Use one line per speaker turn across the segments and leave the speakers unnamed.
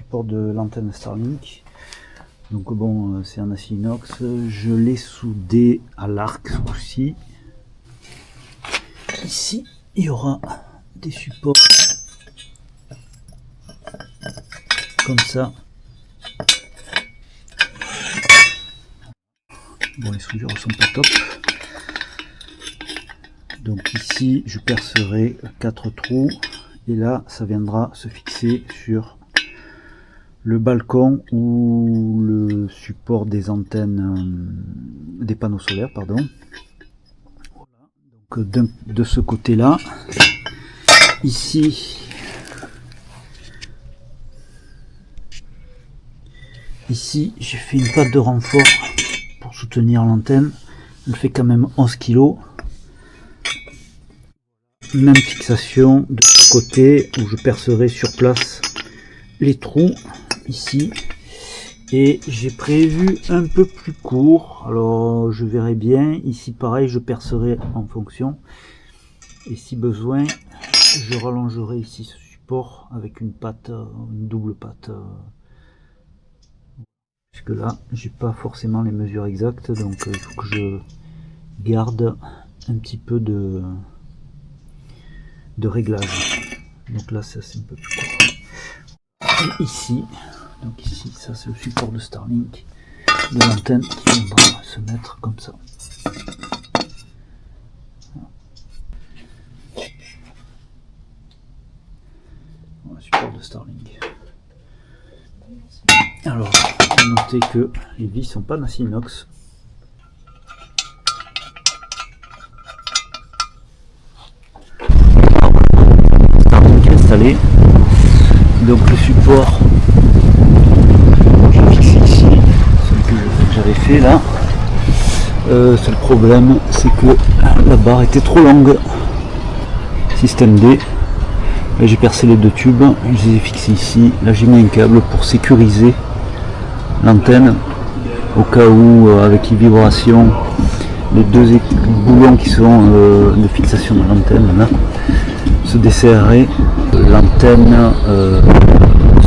support de l'antenne Starlink. Donc bon, c'est en acier inox. Je l'ai soudé à l'arc aussi. Ici, il y aura des supports comme ça. Bon, les soudures sont pas top. Donc ici, je percerai 4 trous et là, ça viendra se fixer sur le balcon ou le support des antennes, des panneaux solaires, pardon. Voilà. Donc de ce côté-là, ici, j'ai fait une patte de renfort pour soutenir l'antenne. Elle fait quand même 11 kg. Même fixation de ce côté où je percerai sur place les trous ici. Et j'ai prévu un peu plus court. Alors je verrai bien. Ici pareil, je percerai en fonction. Et si besoin, je rallongerai ici ce support avec une patte, une double patte. Puisque là, j'ai pas forcément les mesures exactes, donc il faut que je garde un petit peu de réglage. Donc là, ça c'est un peu plus court. Et ici, donc ici, ça c'est le support de Starlink de l'antenne qui viendra se mettre comme ça. Voilà, support de Starlink. Alors, notez que les vis sont pas d'acier inox. Starlink installé. Donc le support, je l'ai fixé ici, celui que j'avais fait là. Seul problème, c'est que la barre était trop longue. Système D. J'ai percé les deux tubes, je les ai fixés ici. Là j'ai mis un câble pour sécuriser l'antenne au cas où avec les vibrations, les deux boulons qui sont de fixation de l'antenne là se desserreraient, l'antenne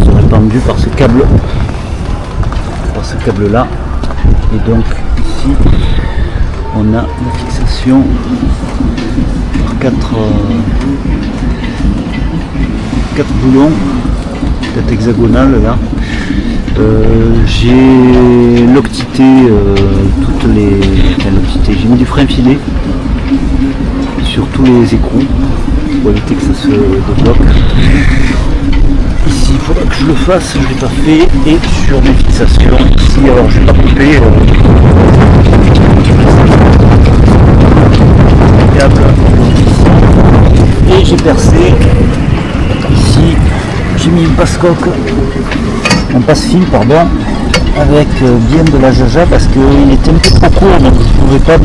serait pendue par ce câble là, et donc ici on a la fixation par 4 boulons, peut-être hexagonale là. J'ai loctité toutes les. Enfin, j'ai mis du frein filé sur tous les écrous pour éviter que ça se débloque. Ici il faudra que je le fasse, je ne l'ai pas fait, et sur mes fixations ici, alors je vais pas couper et j'ai percé ici, j'ai mis une passe-coque, un passe-fil pardon, avec bien de la jaja parce qu'il était un peu trop court, donc je pouvais pas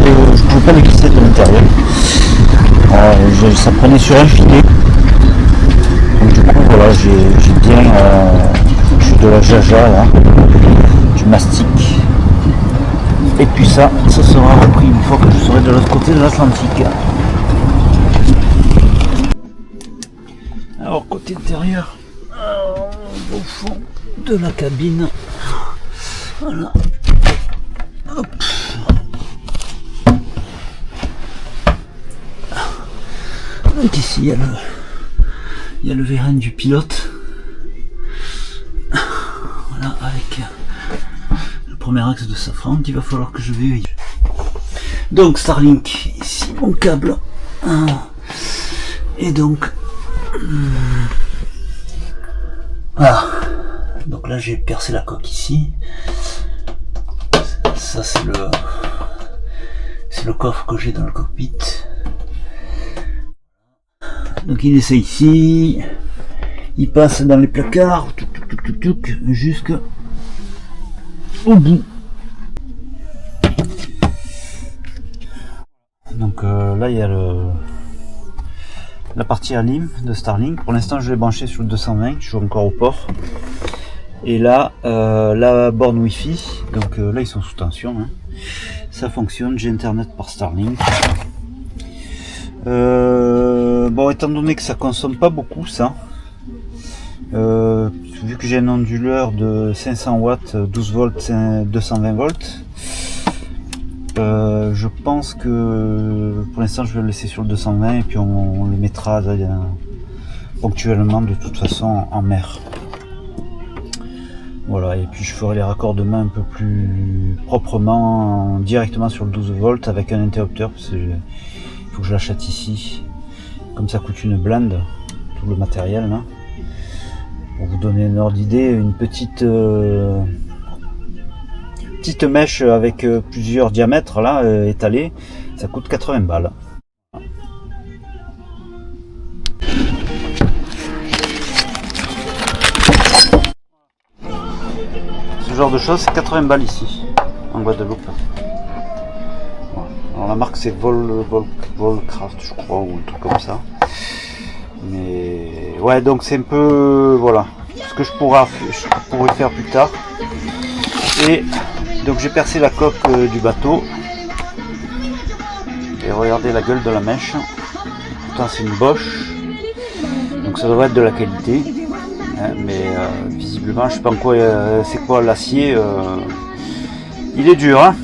le glisser de l'intérieur. Ça prenait sur un filet, donc du coup voilà, j'ai bien de la jaja là, du mastic, et puis ça sera repris une fois que je serai de l'autre côté de l'Atlantique. Alors côté intérieur, au fond de la cabine, voilà. Hop. Donc ici il y a le vérin du pilote, voilà, avec le premier axe de safran qu'il va falloir que je vérifie. Donc Starlink, ici mon câble, et donc voilà. Donc là j'ai percé la coque ici. Ça c'est le coffre que j'ai dans le cockpit. Donc il essaie ici, il passe dans les placards, jusqu'au bout. Donc là il y a la partie alim de Starlink. Pour l'instant je l'ai branché sur le 220, je suis encore au port. Et là la borne Wi-Fi, donc là ils sont sous tension, hein. Ça fonctionne, j'ai internet par Starlink. Bon, étant donné que ça consomme pas beaucoup ça, vu que j'ai un onduleur de 500 watts, 12 volts, 220 volts, je pense que pour l'instant je vais le laisser sur le 220 et puis on le mettra ponctuellement de toute façon en mer. Voilà, et puis je ferai les raccordements un peu plus proprement directement sur le 12 volts avec un interrupteur, parce que il faut que je l'achète ici, comme ça coûte une blinde, tout le matériel là. Pour vous donner une ordre d'idée, une petite mèche avec plusieurs diamètres là étalés, ça coûte 80 balles. Ce genre de choses, c'est 80 balles ici, en Guadeloupe. Voilà. Alors la marque c'est Volcraft, je crois, ou un truc comme ça. Mais ouais, donc c'est un peu, voilà, ce que je pourrais faire plus tard. Et donc j'ai percé la coque du bateau. Et regardez la gueule de la mèche. Pourtant c'est une Bosch, donc ça devrait être de la qualité. Mais visiblement je sais pas en quoi c'est quoi l'acier. Il est dur, hein.